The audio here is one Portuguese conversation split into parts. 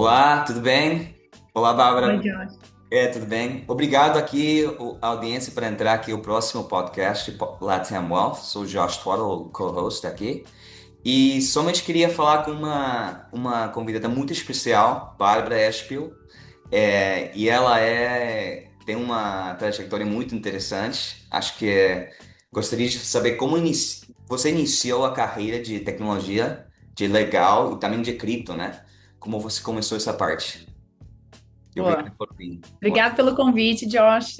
Olá, tudo bem? Olá, Oi, Bárbara. Josh. Tudo bem? Obrigado aqui, a audiência, para entrar aqui o próximo podcast Latam Wealth. Sou o Josh Twaddle, o co-host aqui. E somente queria falar com uma convidada muito especial, Bárbara Espiel. E ela tem uma trajetória muito interessante. Gostaria de saber como você iniciou a carreira de tecnologia, de legal e também de cripto, né? Como você começou essa parte? E obrigado Boa. por vir. Obrigado pelo convite, Josh.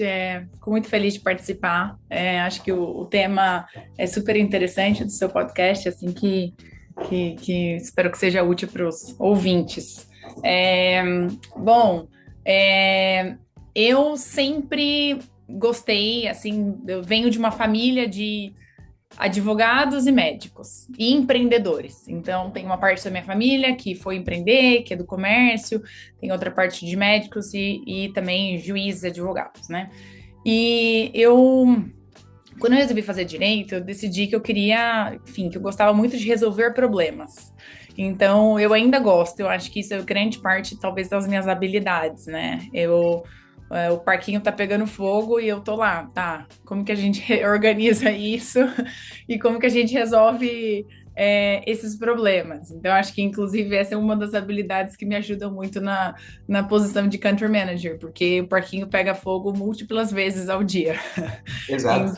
Fico muito feliz de participar. Acho que o tema é super interessante do seu podcast, assim que espero que seja útil para os ouvintes. É, bom, é, eu sempre gostei, assim, eu venho de uma família de advogados e médicos e empreendedores. Então, tem uma parte da minha família que foi empreender, que é do comércio, tem outra parte de médicos e também juízes e advogados, né? E quando eu resolvi fazer direito, eu decidi que eu queria, enfim, que eu gostava muito de resolver problemas. Então, eu ainda gosto, eu acho que isso é grande parte, talvez, das minhas habilidades, né? O parquinho tá pegando fogo e eu tô lá, tá? Como que a gente organiza isso e como que a gente resolve esses problemas? Então, acho que, inclusive, essa é uma das habilidades que me ajudam muito na posição de country manager, porque o parquinho pega fogo múltiplas vezes ao dia. Exato.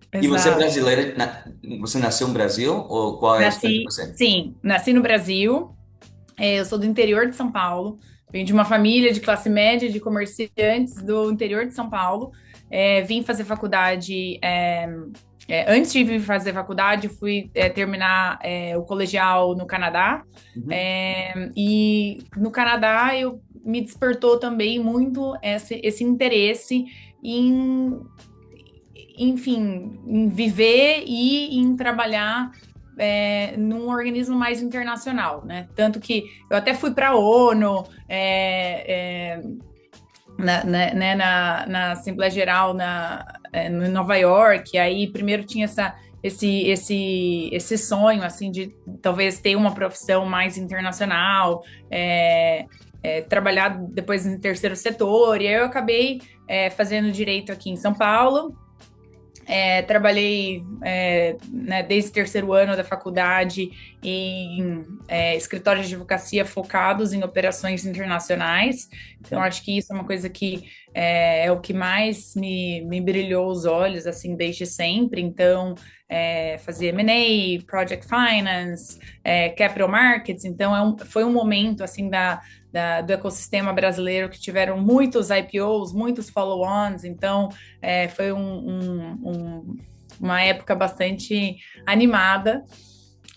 Então, E você é exato. brasileira? Você nasceu no Brasil? Ou qual é a cidade de Nasci, você? sim, nasci no Brasil. Eu sou do interior de São Paulo. Venho de uma família de classe média de comerciantes do interior de São Paulo. Vim fazer faculdade. Antes de vir fazer faculdade, fui terminar o colegial no Canadá. Uhum. E no Canadá eu me despertou também muito esse interesse em enfim, em viver e em trabalhar num organismo mais internacional, né? Tanto que eu até fui para a ONU, na Assembleia Geral em Nova York, e aí primeiro tinha esse sonho, assim, de talvez ter uma profissão mais internacional, trabalhar depois no terceiro setor, e aí eu acabei fazendo direito aqui em São Paulo. Trabalhei né, desde o terceiro ano da faculdade em escritórios de advocacia focados em operações internacionais. Então, Uhum. acho que isso é uma coisa que é o que mais me brilhou os olhos, assim, desde sempre. Então, fazer M&A, Project Finance, Capital Markets. Então, foi um momento, assim, do ecossistema brasileiro que tiveram muitos IPOs, muitos follow-ons. Então, foi uma época bastante animada.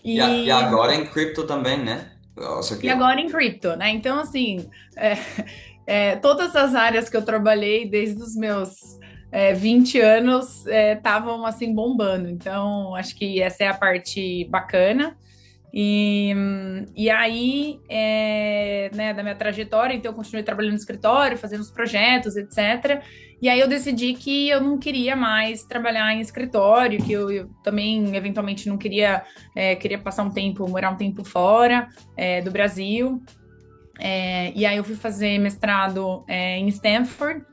E E, agora em cripto também, né? Nossa, e agora em cripto, né? Então, assim, é, todas as áreas que eu trabalhei desde os meus 20 anos estavam assim bombando. Então, acho que essa é a parte bacana. E aí, né, da minha trajetória, então eu continuei trabalhando no escritório, fazendo os projetos, etc. E aí eu decidi que eu não queria mais trabalhar em escritório, que eu também, eventualmente, não queria passar um tempo, morar um tempo fora, do Brasil. E aí eu fui fazer mestrado em Stanford.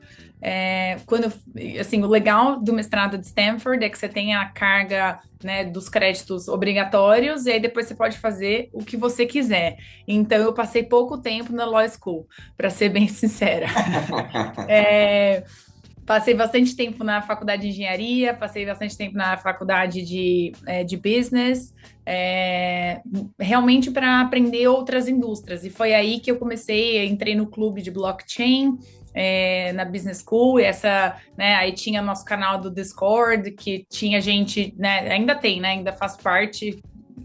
Assim, o legal do mestrado de Stanford é que você tem a carga, né, dos créditos obrigatórios e aí depois você pode fazer o que você quiser. Então eu passei pouco tempo na Law School, para ser bem sincera. É, Passei bastante tempo na faculdade de engenharia, passei bastante tempo na faculdade de business, é, realmente para aprender outras indústrias. E foi aí que eu comecei, entrei no clube de blockchain, na Business School, né, aí tinha nosso canal do Discord, que tinha gente, né, ainda tem, né, ainda faz parte,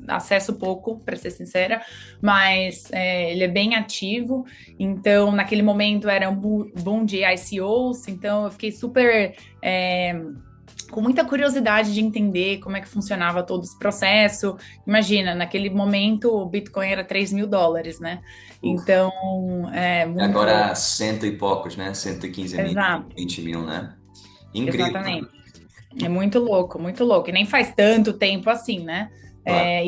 acesso pouco, para ser sincera, mas ele é bem ativo. Então, naquele momento era um boom de ICOs, então eu fiquei super com muita curiosidade de entender como é que funcionava todo esse processo. Imagina, naquele momento o Bitcoin era US$ 3.000, né? Uf. Então, E muito. agora cento e poucos, né? 115 mil, Exato, 20 mil, né? Incrível, né? exatamente. É muito louco, muito louco. E nem faz tanto tempo assim, né? Claro.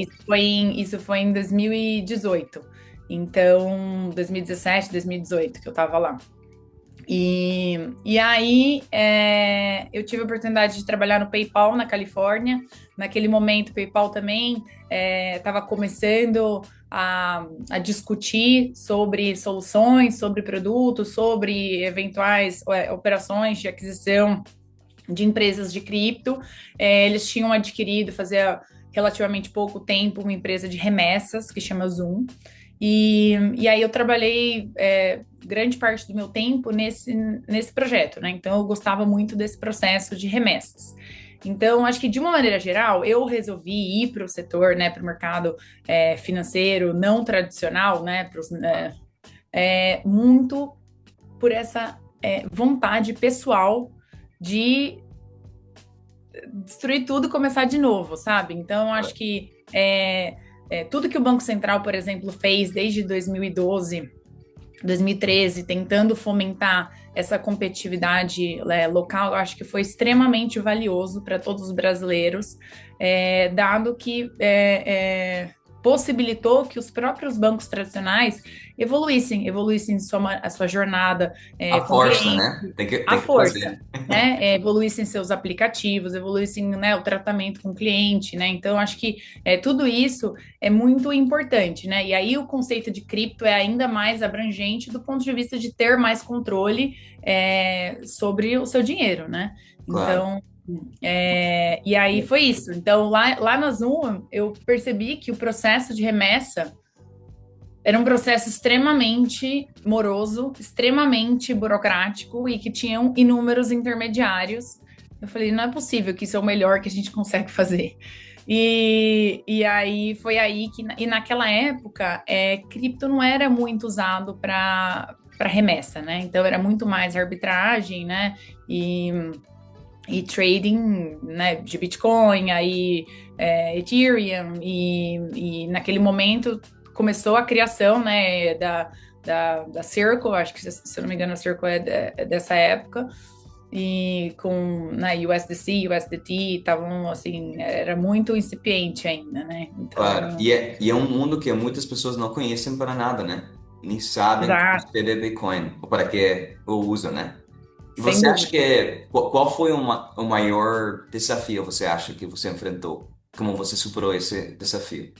Isso foi em 2018. Então, 2017, 2018 que eu estava lá. E aí eu tive a oportunidade de trabalhar no PayPal na Califórnia. Naquele momento, o PayPal também estava começando a discutir sobre soluções, sobre produtos, sobre eventuais operações de aquisição de empresas de cripto. Eles tinham adquirido, fazia relativamente pouco tempo, uma empresa de remessas que chama Zoom. E aí eu trabalhei grande parte do meu tempo nesse projeto, né? Então eu gostava muito desse processo de remessas. Então, acho que de uma maneira geral, eu resolvi ir para o setor, né, para o mercado financeiro não tradicional, né, muito por essa vontade pessoal de destruir tudo e começar de novo, sabe? Então, acho que tudo que o Banco Central, por exemplo, fez desde 2012, 2013, tentando fomentar essa competitividade local, eu acho que foi extremamente valioso para todos os brasileiros, dado que possibilitou que os próprios bancos tradicionais evoluíssem a sua jornada A com força, clientes, né? a Tem que força, fazer. né? Evoluíssem seus aplicativos, evoluíssem, né, o tratamento com o cliente, né? Então, acho que tudo isso é muito importante, né? E aí o conceito de cripto é ainda mais abrangente do ponto de vista de ter mais controle sobre o seu dinheiro, né? Claro. Então, e aí foi isso. Então, lá na Zoom, eu percebi que o processo de remessa era um processo extremamente moroso, extremamente burocrático e que tinham inúmeros intermediários. Eu falei, não é possível que isso é o melhor que a gente consegue fazer. E aí foi aí que, e naquela época, cripto não era muito usado para remessa, né? Então era muito mais arbitragem, né? E trading, né, de Bitcoin, aí Ethereum, e naquele momento começou a criação, né, da Circle, acho que, se eu não me engano, a Circle é dessa época, e com USDC, USDT, estavam, assim, era muito incipiente ainda, né, Claro, então, e é um mundo que muitas pessoas não conhecem para nada, né? Nem sabem como exato, ser Bitcoin, ou para que o usam, né? E sem você acha dúvida. que, qual foi o maior desafio você acha que você enfrentou? Como você superou esse desafio,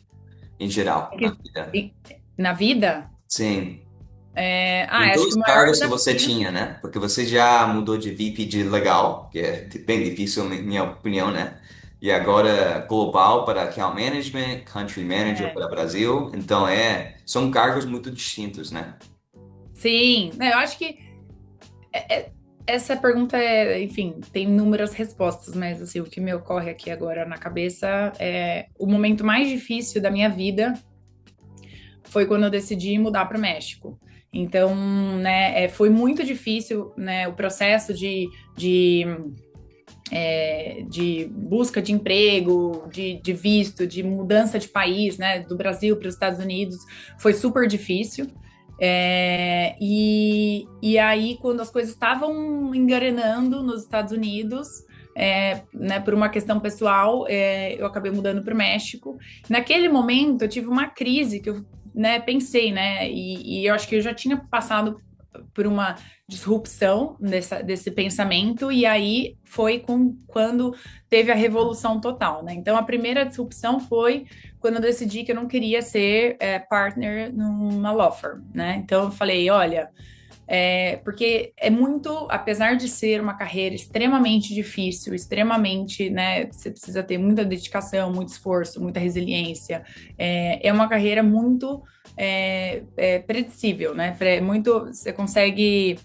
em geral, na vida? E na vida, Sim, acho todos que os o maior cargos que você desafio. tinha, né? Porque você já mudou de VP de legal, que é bem difícil, na minha opinião, né? E agora global para account management, country manager é, para Brasil. Então, são cargos muito distintos, né? sim, né, eu acho que essa pergunta enfim, tem inúmeras respostas, mas assim, o que me ocorre aqui agora na cabeça é o momento mais difícil da minha vida foi quando eu decidi mudar para o México. Então, né, foi muito difícil, né, o processo de busca de emprego, de visto, de mudança de país, né, do Brasil para os Estados Unidos, foi super difícil. E aí, quando as coisas estavam engrenando nos Estados Unidos, né, por uma questão pessoal, eu acabei mudando para o México. Naquele momento, eu tive uma crise que eu, né, pensei, né, e eu acho que eu já tinha passado por uma disrupção desse pensamento, e aí foi quando teve a revolução total, né? Então, a primeira disrupção foi quando eu decidi que eu não queria ser partner numa law firm, né? Então, eu falei, olha, porque é muito, apesar de ser uma carreira extremamente difícil, extremamente, né? Você precisa ter muita dedicação, muito esforço, muita resiliência. É uma carreira muito predicível, né? Muito, você consegue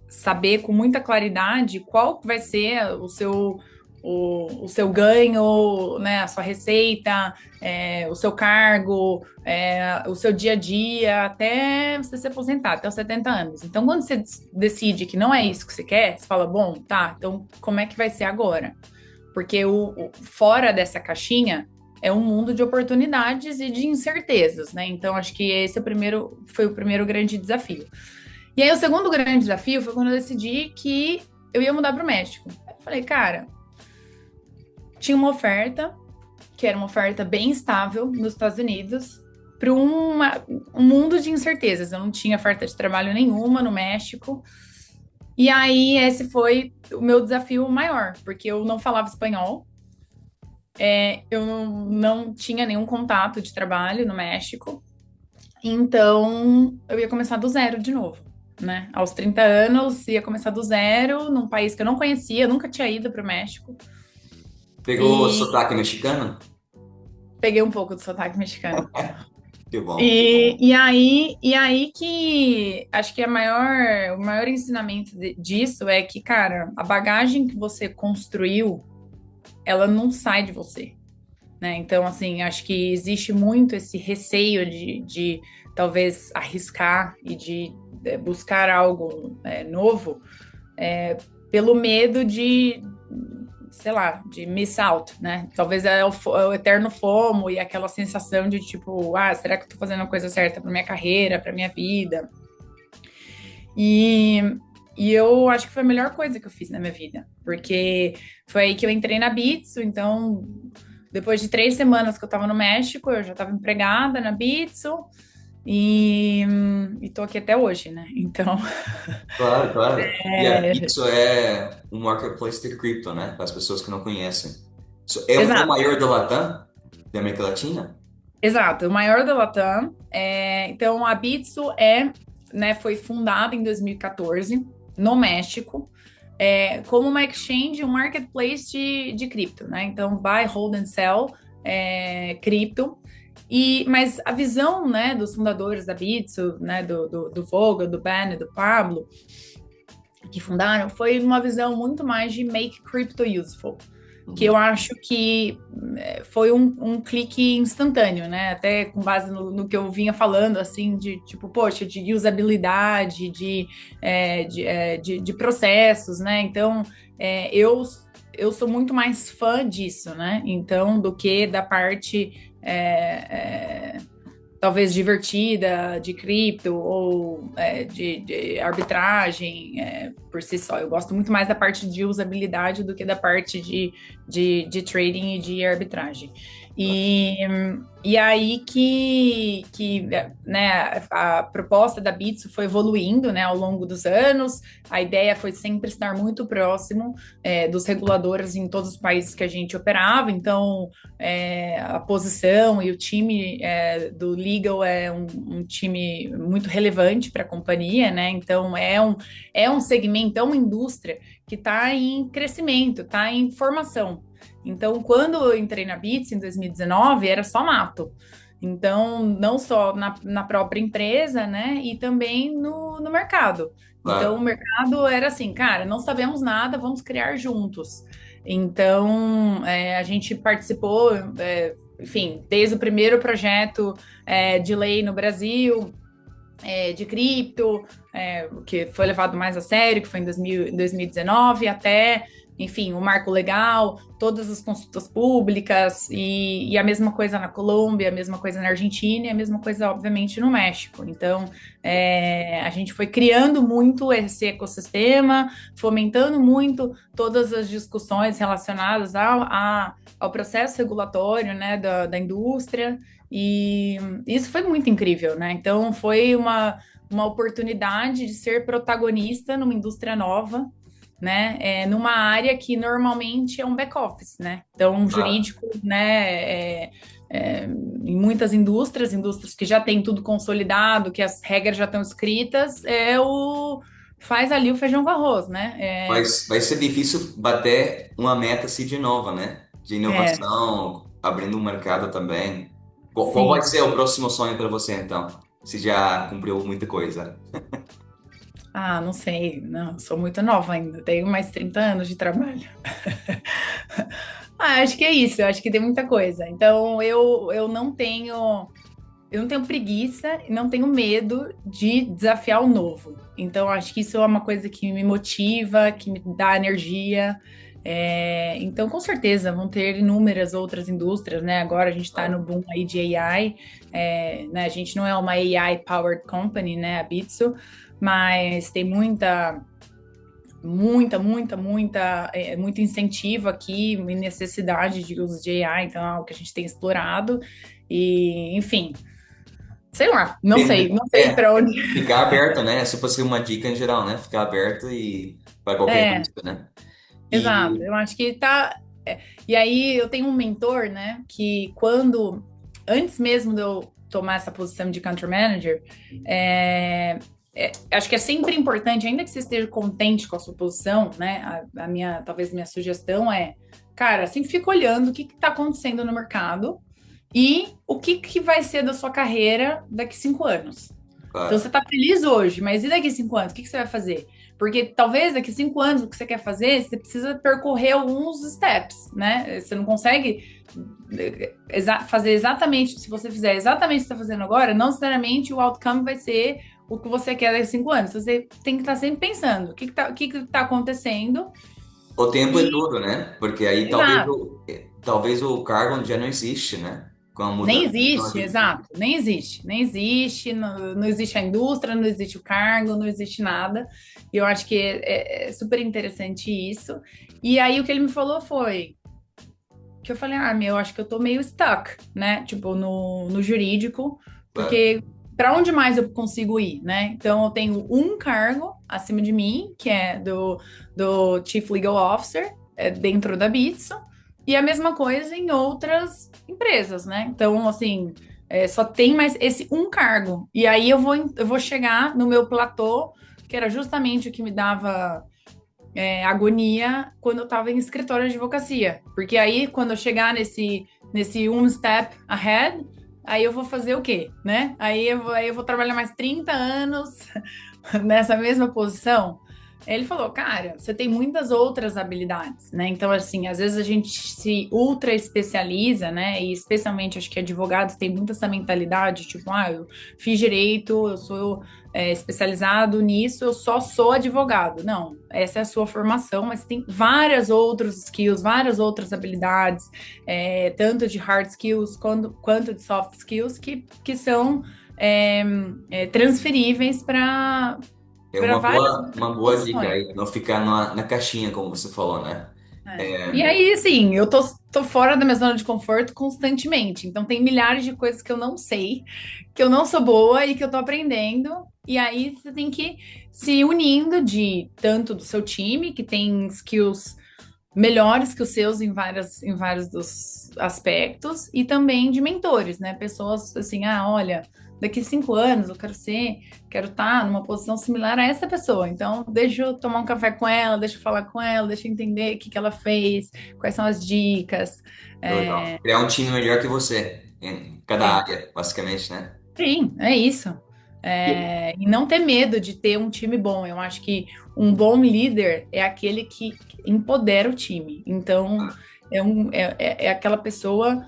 saber com muita claridade qual vai ser o seu ganho, né, a sua receita, o seu cargo, o seu dia a dia, até você se aposentar, até os 70 anos. Então, quando você decide que não é isso que você quer, você fala, bom, tá, então como é que vai ser agora? Porque fora dessa caixinha é um mundo de oportunidades e de incertezas, né? Então, acho que esse foi o primeiro grande desafio. E aí, o segundo grande desafio foi quando eu decidi que eu ia mudar para o México. Eu falei, cara, tinha uma oferta, que era uma oferta bem estável nos Estados Unidos, para um mundo de incertezas. Eu não tinha oferta de trabalho nenhuma no México. E aí, esse foi o meu desafio maior, porque eu não falava espanhol, eu não tinha nenhum contato de trabalho no México, então eu ia começar do zero de novo, né? Aos 30 anos, ia começar do zero, num país que eu não conhecia, nunca tinha ido para o México, Pegou o e sotaque mexicano? peguei um pouco do sotaque mexicano. Que bom. E aí que acho que o maior ensinamento disso é que, cara, a bagagem que você construiu, ela não sai de você, né? Então, assim, acho que existe muito esse receio de talvez arriscar e de buscar algo novo, pelo medo de, sei lá, de miss out, né? Talvez é o eterno FOMO e aquela sensação de tipo, será que eu tô fazendo a coisa certa para minha carreira, para minha vida? E, e eu acho que foi a melhor coisa que eu fiz na minha vida, porque foi aí que eu entrei na Bitso, então depois de 3 semanas que eu estava no México, eu já estava empregada na Bitso e tô aqui até hoje, né? Então, Claro, claro. E isso é um marketplace de cripto, né? Para as pessoas que não conhecem. É o exato, maior do Latam, da América Latina? exato, o maior da Latam. Então, a Bitso né, foi fundada em 2014 no México. Como uma exchange, um marketplace de cripto, né? Então, buy, hold and sell cripto. Mas a visão, né, dos fundadores da Bitso, né, do Vogel, do Ben e do Pablo, que fundaram, foi uma visão muito mais de make crypto useful, que eu acho que foi um clique instantâneo, né? Até com base no que eu vinha falando, assim, de tipo, poxa, de usabilidade, de processos, né? Então, eu sou muito mais fã disso, né? Então, do que da parte talvez divertida de cripto ou de arbitragem por si só. Eu gosto muito mais da parte de usabilidade do que da parte de trading e de arbitragem. E aí que né, a proposta da Bitso foi evoluindo, né, ao longo dos anos. A ideia foi sempre estar muito próximo dos reguladores em todos os países que a gente operava. Então, a posição e o time do legal é um time muito relevante para a companhia, né? Então é um segmento, é uma indústria que está em crescimento, está em formação. Então, quando eu entrei na Bits em 2019, era só mato. Então, não só na própria empresa, né? E também no mercado. Então, o Claro. mercado era assim, cara, não sabemos nada, vamos criar juntos. Então, a gente participou, enfim, desde o primeiro projeto de lei no Brasil, de cripto, que foi levado mais a sério, que foi em 2019, até, enfim, o marco legal, todas as consultas públicas, e a mesma coisa na Colômbia, a mesma coisa na Argentina, e a mesma coisa, obviamente, no México. Então, a gente foi criando muito esse ecossistema, fomentando muito todas as discussões relacionadas ao processo regulatório, né, da indústria, e isso foi muito incrível, né? Então, foi uma oportunidade de ser protagonista numa indústria nova, né? Numa área que normalmente é um back-office, né? Então, Claro. jurídico, né? Em muitas indústrias que já tem tudo consolidado, que as regras já estão escritas, faz ali o feijão com arroz, né? Mas vai ser difícil bater uma meta assim de nova, né? De É, inovação, abrindo um mercado também. Qual vai sim. ser o próximo sonho para você, então? Se já cumpriu muita coisa. Não sei, não, sou muito nova ainda, tenho mais 30 anos de trabalho. Acho que é isso, acho que tem muita coisa. Então, eu não tenho preguiça e não tenho medo de desafiar o novo. Então, acho que isso é uma coisa que me motiva, que me dá energia. Então, com certeza, vão ter inúmeras outras indústrias, né? Agora a gente está no boom aí de AI, né? A gente não é uma AI-powered company, né? A Bitso, mas tem muito incentivo aqui e necessidade de uso de AI, então é algo que a gente tem explorado. E, enfim, sei lá, não sei É, para onde. ficar aberto, né? Se fosse uma dica em geral, né? Ficar aberto e para qualquer É, risco, né? exato. E Eu acho que tá. E aí eu tenho um mentor, né, que antes mesmo de eu tomar essa posição de country manager, acho que é sempre importante, ainda que você esteja contente com a sua posição, né, talvez minha sugestão é, cara, sempre fica olhando o que está acontecendo no mercado e o que vai ser da sua carreira daqui 5 anos. Então você claro, está feliz hoje, mas e daqui 5 anos? O que você vai fazer? Porque talvez daqui 5 anos o que você quer fazer, você precisa percorrer alguns steps, né? Você não consegue fazer exatamente, se você fizer exatamente o que você está fazendo agora, não necessariamente o outcome vai ser o que você quer daqui 5 anos. Você tem que estar sempre pensando o que tá acontecendo o tempo é e tudo, né? Porque aí exato. talvez o cargo já não existe, né? Com a Nem mudança. existe, exato, nem existe, não, não existe a indústria, não existe o cargo, não existe nada. E eu acho que é super interessante isso. E aí o que ele me falou foi que eu falei, eu acho que eu tô meio stuck, né? Tipo, no jurídico, Claro. porque para onde mais eu consigo ir, né? Então eu tenho um cargo acima de mim, que é do Chief Legal Officer, dentro da Bitso, e a mesma coisa em outras empresas, né? Então, assim, só tem mais esse um cargo. E aí eu vou chegar no meu platô, que era justamente o que me dava agonia quando eu estava em escritório de advocacia. Porque aí, quando eu chegar nesse um step ahead, aí eu vou fazer o quê, né? Aí eu vou trabalhar mais 30 anos nessa mesma posição. Ele falou, cara, você tem muitas outras habilidades, né? Então, assim, às vezes a gente se ultra especializa, né? E especialmente acho que advogados têm muito essa mentalidade, tipo, eu fiz direito, eu sou especializado nisso, eu só sou advogado. Não, essa é a sua formação, mas tem várias outros skills, várias outras habilidades, tanto de hard skills quanto de soft skills, que são transferíveis É para várias uma boa dica posições. aí, não ficar na caixinha, como você falou, né? E aí, assim, tô fora da minha zona de conforto constantemente. Então, tem milhares de coisas que eu não sei, que eu não sou boa e que eu tô aprendendo. E aí, você tem que se unindo de tanto do seu time, que tem skills melhores que os seus em vários dos aspectos, e também de mentores, né? Pessoas assim, olha, daqui 5 anos eu quero estar numa posição similar a essa pessoa. Então, deixa eu tomar um café com ela, deixa eu falar com ela, deixa eu entender o que ela fez, quais são as dicas. Legal. Criar um time melhor que você, em cada É, área, basicamente, né? sim, é isso. E não ter medo de ter um time bom. Eu acho que um bom líder é aquele que empodera o time. Então, é aquela pessoa,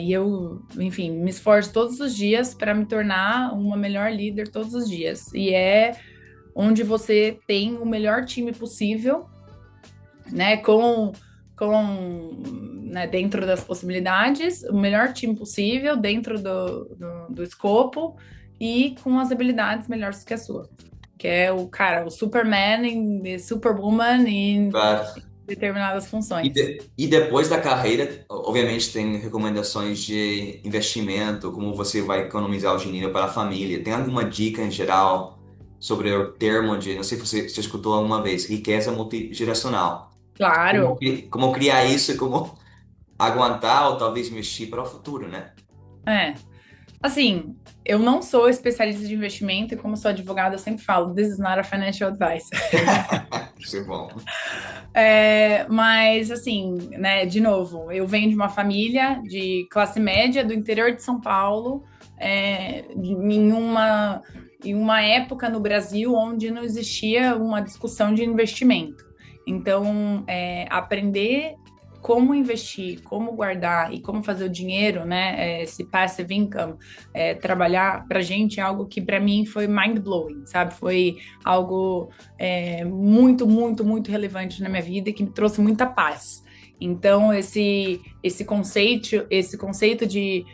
e eu, enfim, me esforço todos os dias para me tornar uma melhor líder todos os dias. E é onde você tem o melhor time possível, né, né, dentro das possibilidades, o melhor time possível, dentro do escopo e com as habilidades melhores que a sua. Que é o cara, o Superman e Superwoman em Claro. determinadas funções. E depois da carreira, obviamente, tem recomendações de investimento, como você vai economizar o dinheiro para a família. Tem alguma dica em geral sobre o termo de, não sei se você escutou alguma vez, riqueza multigeracional? Claro, Como criar isso e como aguentar ou talvez investir para o futuro, né? é. Assim, eu não sou especialista de investimento e como sou advogada, eu sempre falo, this is not a financial advice. Isso é bom. Mas, assim, né, de novo, eu venho de uma família de classe média do interior de São Paulo, em uma época no Brasil onde não existia uma discussão de investimento. Então, aprender como investir, como guardar e como fazer o dinheiro, né, esse passive income, trabalhar para gente é algo que para mim foi mind-blowing, sabe? Foi algo muito, muito, muito relevante na minha vida e que me trouxe muita paz. Então, esse conceito de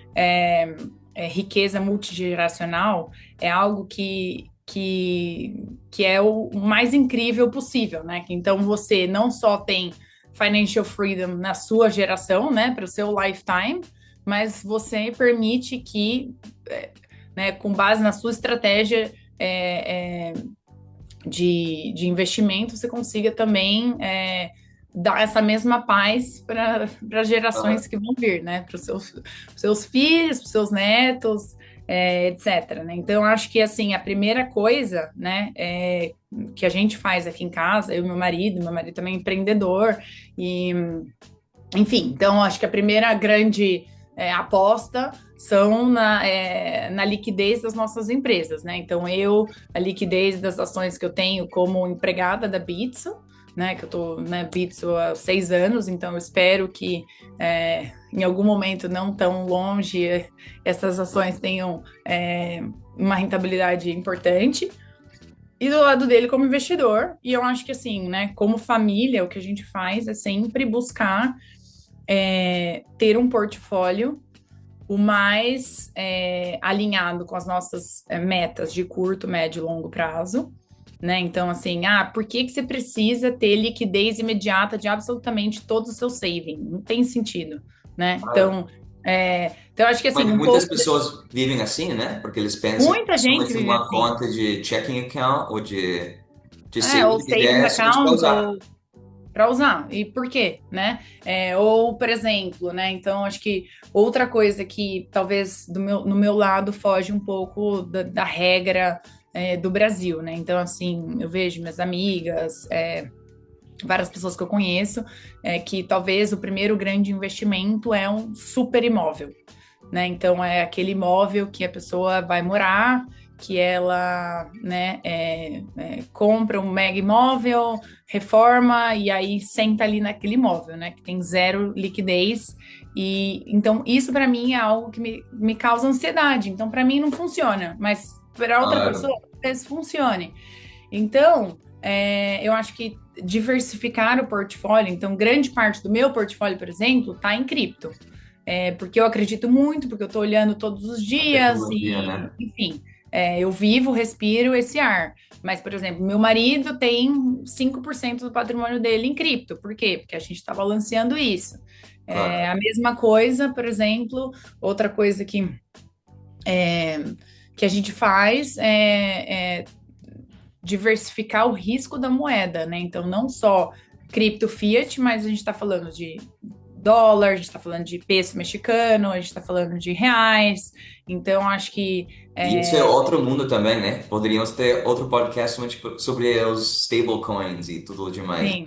riqueza multigeracional é algo que é o mais incrível possível, né? Então, você não só tem financial freedom na sua geração, né, para o seu lifetime, mas você permite que né, com base na sua estratégia de investimento, você consiga também dar essa mesma paz para gerações que vão vir, né? Para os seus filhos, para os seus netos, etc. Né? Então, eu acho que assim, a primeira coisa, né, que a gente faz aqui em casa, eu e meu marido também é empreendedor, e enfim, então acho que a primeira grande aposta são na liquidez das nossas empresas, né? Então, a liquidez das ações que eu tenho como empregada da Bitso, né? Que eu tô na Bitso há 6 anos, então eu espero que em algum momento não tão longe essas ações tenham uma rentabilidade importante. E do lado dele como investidor, e eu acho que assim, né, como família, o que a gente faz é sempre buscar ter um portfólio o mais alinhado com as nossas metas de curto, médio e longo prazo, né? Então, assim, por que que você precisa ter liquidez imediata de absolutamente todos os seus savings? Não tem sentido, né? Então, eu acho que assim, um Muitas pouco. pessoas vivem assim, né? Porque eles pensam que Muita gente somente vive uma assim. conta de checking account ou de saving Ou que vier savings é somente para account, usar. ou para usar. E por quê, né? Ou, por exemplo, né? Então, acho que outra coisa que talvez no meu lado foge um pouco da regra do Brasil, né? Então, assim, eu vejo minhas amigas, várias pessoas que eu conheço, que talvez o primeiro grande investimento é um super imóvel, né? Então, é aquele imóvel que a pessoa vai morar, que ela, né, compra um mega imóvel, reforma e aí senta ali naquele imóvel, né, que tem zero liquidez. E então isso para mim é algo que me causa ansiedade. Então, para mim não funciona, mas para outra pessoa Claro. talvez funcione. Então, eu acho que diversificar o portfólio, então grande parte do meu portfólio, por exemplo, está em cripto. Porque eu acredito muito, porque eu estou olhando todos os A dias tecnologia, e, né? enfim, eu vivo, respiro esse ar. Mas, por exemplo, meu marido tem 5% do patrimônio dele em cripto. Por quê? Porque a gente está balanceando isso. Claro. A mesma coisa, por exemplo, outra coisa é, que a gente faz é diversificar o risco da moeda, né? Então, não só cripto fiat, mas a gente está falando de dólar, a gente está falando de peso mexicano, a gente está falando de reais. Então, acho que E isso é outro mundo também, né? Poderíamos ter outro podcast sobre os stablecoins e tudo demais. sim,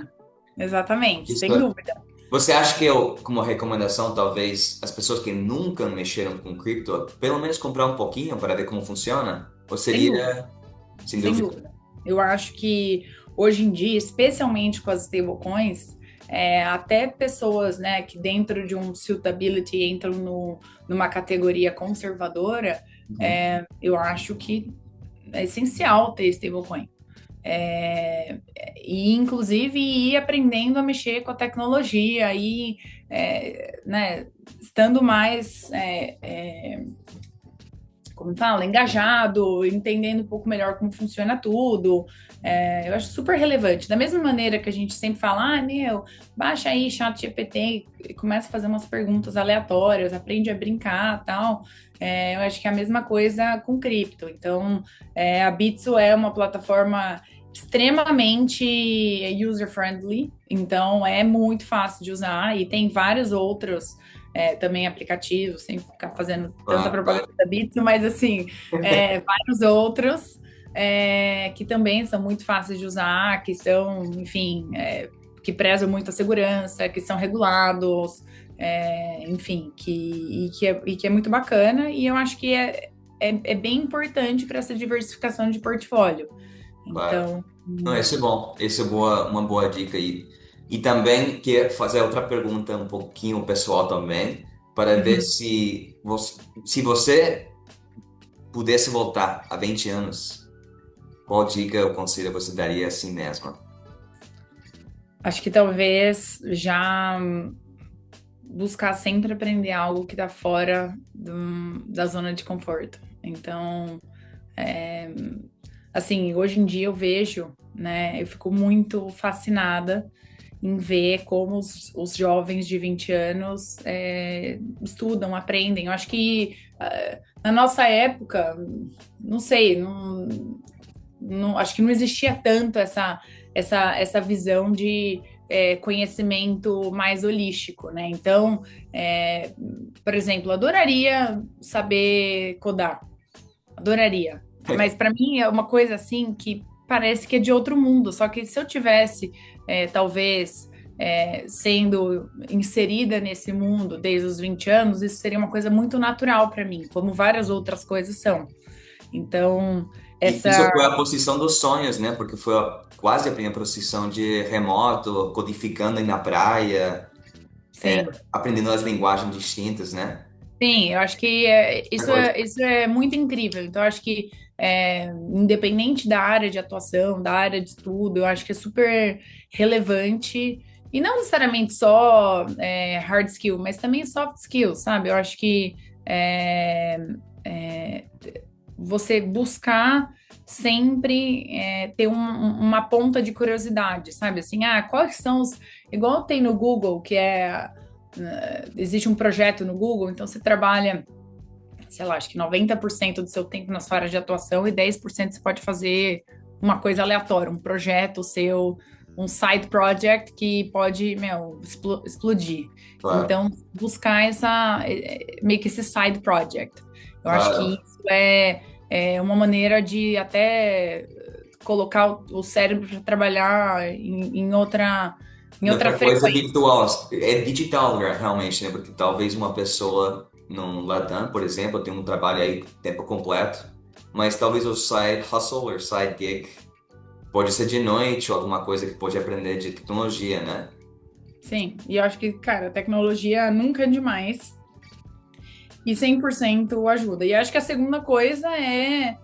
exatamente, Isso, sem dúvida. você acha que eu, como recomendação, talvez as pessoas que nunca mexeram com cripto, pelo menos comprar um pouquinho para ver como funciona? Ou Sem dúvida, seria, sem sem dúvida? dúvida. Eu acho que hoje em dia, especialmente com as stablecoins, até pessoas, né, que dentro de um suitability entram numa categoria conservadora, Uhum. eu acho que é essencial ter stablecoin. É, e inclusive ir aprendendo a mexer com a tecnologia e né, estando mais como fala, engajado, entendendo um pouco melhor como funciona tudo. Eu acho super relevante. Da mesma maneira que a gente sempre fala, meu, baixa aí ChatGPT e começa a fazer umas perguntas aleatórias, aprende a brincar tal. Eu acho que é a mesma coisa com cripto. Então, a Bitso é uma plataforma extremamente user-friendly, então é muito fácil de usar e tem vários outros também aplicativos, sem ficar fazendo tanta Claro, propaganda claro. da Bitso, mas assim, vários outros que também são muito fáceis de usar, que são, enfim, que prezam muito a segurança, que são regulados, enfim, que é muito bacana, e eu acho que é bem importante para essa diversificação de portfólio. Claro. Então, Não, esse é bom. Esse é uma boa dica aí. E também quer fazer outra pergunta um pouquinho pessoal também, para ver uhum. se você pudesse voltar a 20 anos, qual dica ou conselho você daria assim mesmo? Acho que talvez já buscar sempre aprender algo que está fora da zona de conforto. Então, assim, hoje em dia eu vejo, né, eu fico muito fascinada em ver como os jovens de 20 anos estudam, aprendem. Eu acho que Na nossa época, não sei, acho que não existia tanto essa visão de conhecimento mais holístico, né? Então, por exemplo, adoraria saber codar, adoraria. Mas para mim é uma coisa assim que parece que é de outro mundo. Só que se eu tivesse, talvez, sendo inserida nesse mundo desde os 20 anos, isso seria uma coisa muito natural para mim, como várias outras coisas são. Então, E isso essa. foi a posição dos sonhos, né? Porque foi quase a primeira posição de remoto, codificando aí na praia, Sim. aprendendo as linguagens distintas, né? Sim, eu acho que Essa coisa. isso é muito incrível. Então, eu acho que, independente da área de atuação, da área de estudo, eu acho que é super relevante. E não necessariamente só hard skill, mas também soft skill, sabe? Eu acho que é, é, você buscar sempre ter uma ponta de curiosidade, sabe? Assim, quais são os. Igual tem no Google, existe um projeto no Google, então você trabalha, sei lá, acho que 90% do seu tempo na sua área de atuação e 10% você pode fazer uma coisa aleatória, um projeto seu, um side project que pode, meu, explodir. Claro, Então, buscar meio que esse side project. Eu acho que claro. isso é uma maneira de até colocar o cérebro para trabalhar em outra Outra coisa frequência. virtual, é digital realmente, né? Porque talvez uma pessoa no Latam, por exemplo, tem um trabalho aí tempo completo, mas talvez o side hustle ou side gig pode ser de noite ou alguma coisa que pode aprender de tecnologia, né? Sim, e eu acho que, cara, a tecnologia nunca é demais e 100% ajuda. E acho que a segunda coisa é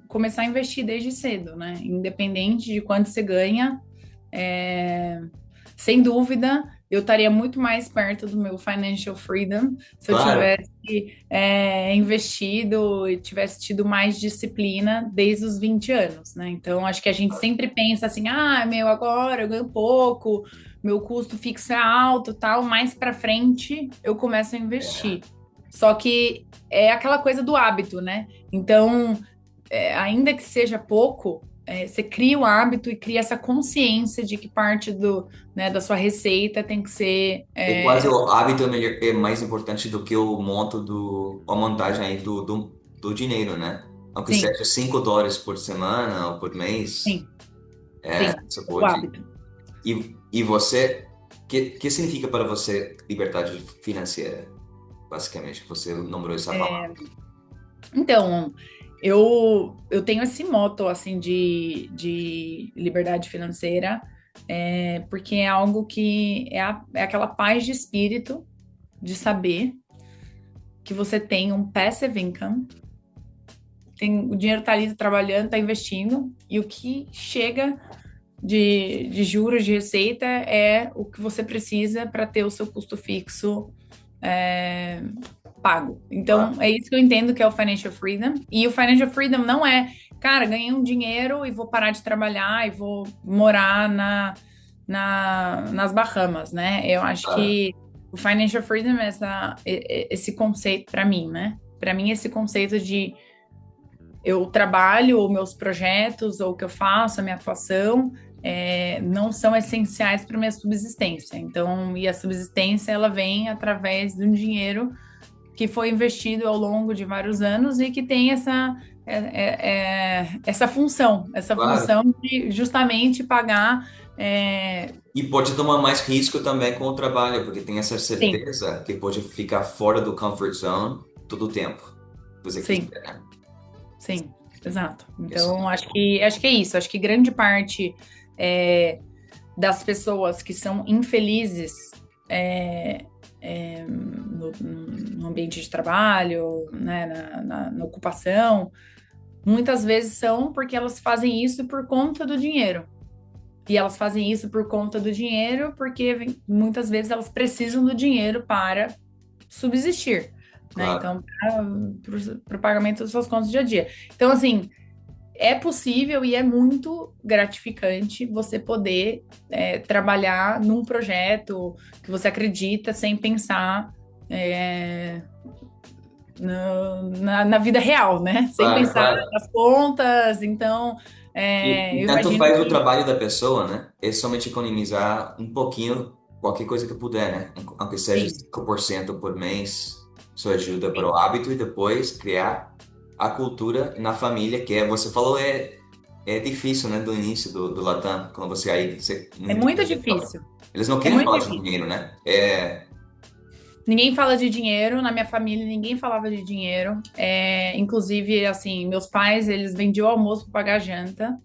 começar a investir desde cedo, né? Independente de quanto você ganha, é, sem dúvida, eu estaria muito mais perto do meu financial freedom se eu Claro. tivesse investido e tivesse tido mais disciplina desde os 20 anos, né? Então, acho que a gente sempre pensa assim, meu, agora eu ganho pouco, meu custo fixo é alto, tal, mais para frente eu começo a É. investir. Só que é aquela coisa do hábito, né? Então, ainda que seja pouco, você cria o hábito e cria essa consciência de que parte da sua receita tem que ser. É quase o hábito é mais importante do que o monto a montagem aí do dinheiro, né? Aunque Sim, seja US$ 5 por semana ou por mês, sim, sim, você o pode. hábito. E você, que significa para você liberdade financeira? Basicamente, você nombrou essa palavra. Então, eu tenho esse moto assim de liberdade financeira, porque é algo que é aquela paz de espírito de saber que você tem um passive income, o dinheiro tá ali, tá trabalhando, tá investindo, e o que chega de juros, de receita, é o que você precisa para ter o seu custo fixo é, pago. Então, Claro. é isso que eu entendo que é o financial freedom. E o financial freedom não é, cara, ganhei um dinheiro e vou parar de trabalhar e vou morar nas Bahamas, né? Eu acho Claro. que o financial freedom é esse conceito para mim, né? Para mim, esse conceito de eu trabalho, ou meus projetos, ou o que eu faço, a minha atuação, não são essenciais para minha subsistência. Então, e a subsistência, ela vem através de um dinheiro que foi investido ao longo de vários anos e que tem essa Claro. função de justamente pagar. E pode tomar mais risco também com o trabalho, porque tem essa Sim, certeza que pode ficar fora do comfort zone todo o tempo, se você sim, quiser, né? sim, exato. Isso é Então, muito bom. acho que é isso. Acho que grande parte das pessoas que são infelizes no ambiente de trabalho, né, na ocupação, muitas vezes são porque elas fazem isso por conta do dinheiro. E elas fazem isso por conta do dinheiro porque muitas vezes elas precisam do dinheiro para subsistir, né? Claro. Então, para o pagamento das suas contas do dia a dia. Então, assim, é possível e é muito gratificante você poder trabalhar num projeto que você acredita sem pensar na vida real, né? Sem Claro, pensar claro. nas contas. Então, E eu tanto imagino faz o que trabalho da pessoa, né? É somente economizar um pouquinho, qualquer coisa que puder, né? Aunque seja sim, 5% por mês, isso ajuda para sim. o hábito e depois criar a cultura na família, que é, você falou, é difícil, né? Do início do Latam, quando você aí, É muito difícil. eles não É querem muito falar de difícil. dinheiro, né? É, Ninguém fala de dinheiro, na minha família ninguém falava de dinheiro. Inclusive, assim, meus pais, eles vendiam o almoço para pagar a janta,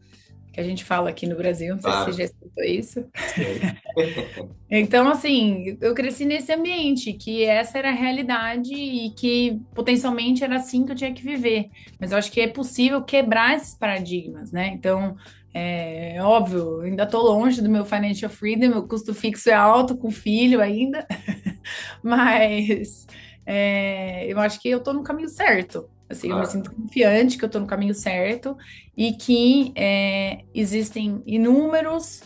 que a gente fala aqui no Brasil, não sei se você já claro. escutou isso. Sim. Então, assim, eu cresci nesse ambiente, que essa era a realidade e que potencialmente era assim que eu tinha que viver. Mas eu acho que é possível quebrar esses paradigmas, né? Então, óbvio, eu ainda estou longe do meu financial freedom, meu custo fixo é alto com filho ainda, mas eu acho que eu estou no caminho certo. Assim, eu me Claro. sinto confiante que eu estou no caminho certo e que existem inúmeros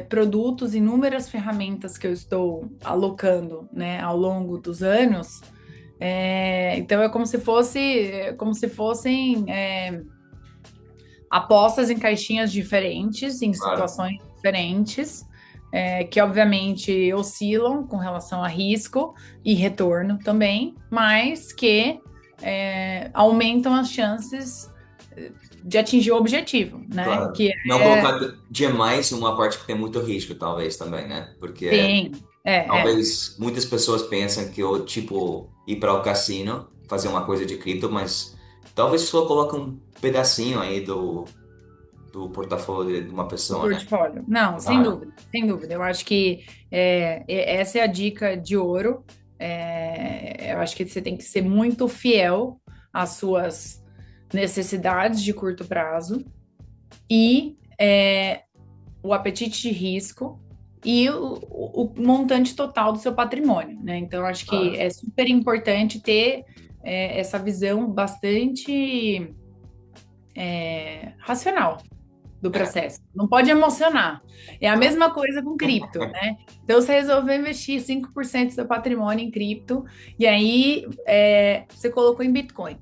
produtos, inúmeras ferramentas que eu estou alocando, né, ao longo dos anos. Então é como se fossem apostas em caixinhas diferentes, em Claro. situações diferentes, que obviamente oscilam com relação a risco e retorno também, mas que aumentam as chances de atingir o objetivo, né? Claro. Que Não é, colocar demais uma parte que tem muito risco, talvez, também, né? Porque sim, é. talvez muitas pessoas pensam que eu, tipo, ir para o cassino, fazer uma coisa de cripto, mas talvez só coloque um pedacinho aí do portfólio de uma Do pessoa, né? portfólio. Não, sem Claro. dúvida, sem dúvida. Eu acho que essa é a dica de ouro. Eu acho que você tem que ser muito fiel às suas necessidades de curto prazo e o apetite de risco e o montante total do seu patrimônio, né? Então, eu acho que Claro. é super importante ter essa visão bastante racional do É. processo. Não pode emocionar. É a mesma coisa com cripto, né? Então, você resolveu investir 5% do seu patrimônio em cripto, e aí você colocou em Bitcoin.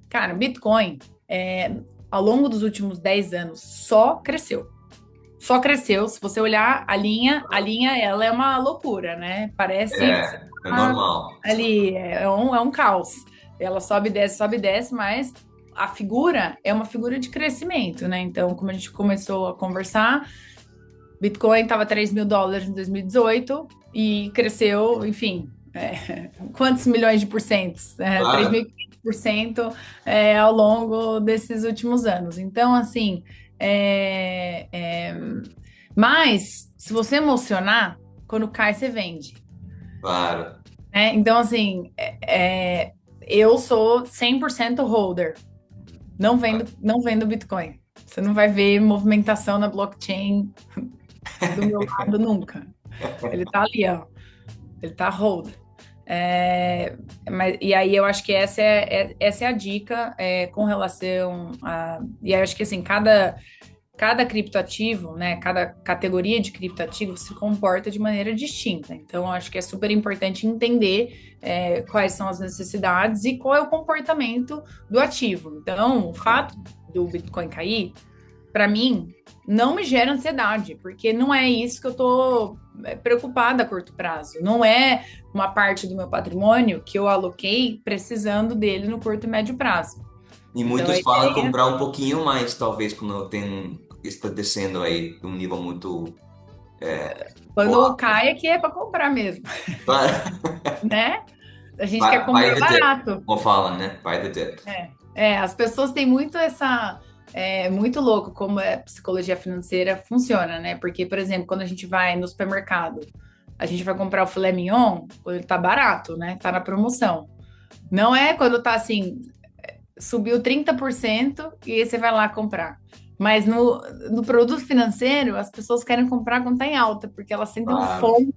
Cara, Bitcoin, ao longo dos últimos 10 anos, só cresceu. Só cresceu. Se você olhar a linha, ela é uma loucura, né? Parece que você É tá normal. ali, é um caos. Ela sobe e desce, mas a figura é uma figura de crescimento, né? Então, como a gente começou a conversar, Bitcoin estava US$ 3.000 em 2018 e cresceu, enfim, quantos milhões de porcentos? 3.500% Claro. ao longo desses últimos anos. Então, assim, é, é, mas se você emocionar, quando cai, você vende. Claro. Né? Então, assim, eu sou 100% holder. Não vendo Bitcoin. Você não vai ver movimentação na blockchain do meu lado nunca. Ele tá ali, ó. Ele tá hold. E aí eu acho que essa é a dica com relação a. E aí eu acho que assim, cada criptoativo, né, cada categoria de criptoativo se comporta de maneira distinta. Então, eu acho que é super importante entender quais são as necessidades e qual é o comportamento do ativo. Então, o fato do Bitcoin cair, para mim, não me gera ansiedade, porque não é isso que eu estou preocupada a curto prazo. Não é uma parte do meu patrimônio que eu aloquei precisando dele no curto e médio prazo. E Então, a muitos falam ideia, comprar um pouquinho mais, talvez, quando tem, está descendo aí um nível muito quando volátil. cai, é que é para comprar mesmo. Claro. Né? A gente quer Buy comprar the dip, barato. como falam, né? Buy the dip. As pessoas têm muito essa. É muito louco como a psicologia financeira funciona, né? Porque, por exemplo, quando a gente vai no supermercado, a gente vai comprar o filé mignon quando ele tá barato, né? Tá na promoção. Não é quando tá assim, subiu 30% e aí você vai lá comprar. Mas no produto financeiro, as pessoas querem comprar quando tá em alta, porque elas sentem um Claro, fomo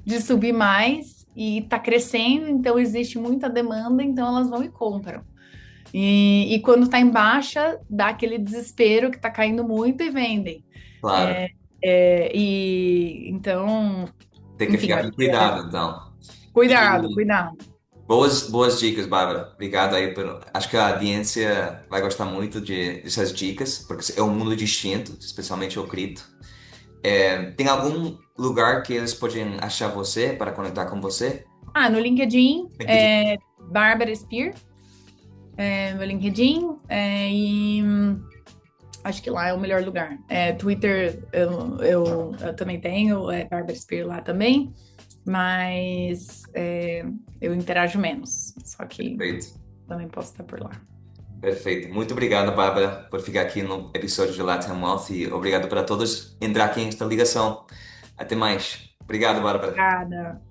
de subir mais e está crescendo, então existe muita demanda, então elas vão e compram. E quando está em baixa, dá aquele desespero que está caindo muito e vendem. claro. E então, Tem que enfim, ficar com cuidado, então. cuidado, E cuidado. Boas dicas, Bárbara. Obrigado aí acho que a audiência vai gostar muito dessas dicas, porque é um mundo distinto, especialmente o cripto. Tem algum lugar que eles podem achar você para conectar com você? Ah, no LinkedIn, LinkedIn. Bárbara Spear, meu LinkedIn, acho que lá é o melhor lugar. Twitter eu também tenho, Bárbara Spear lá também, mas eu interajo menos, só que Perfeito. também posso estar por lá. Perfeito. Muito obrigado, Bárbara, por ficar aqui no episódio de Latin Wealth e obrigado para todos entrar aqui nesta ligação. Até mais. Obrigado, Bárbara. Obrigada.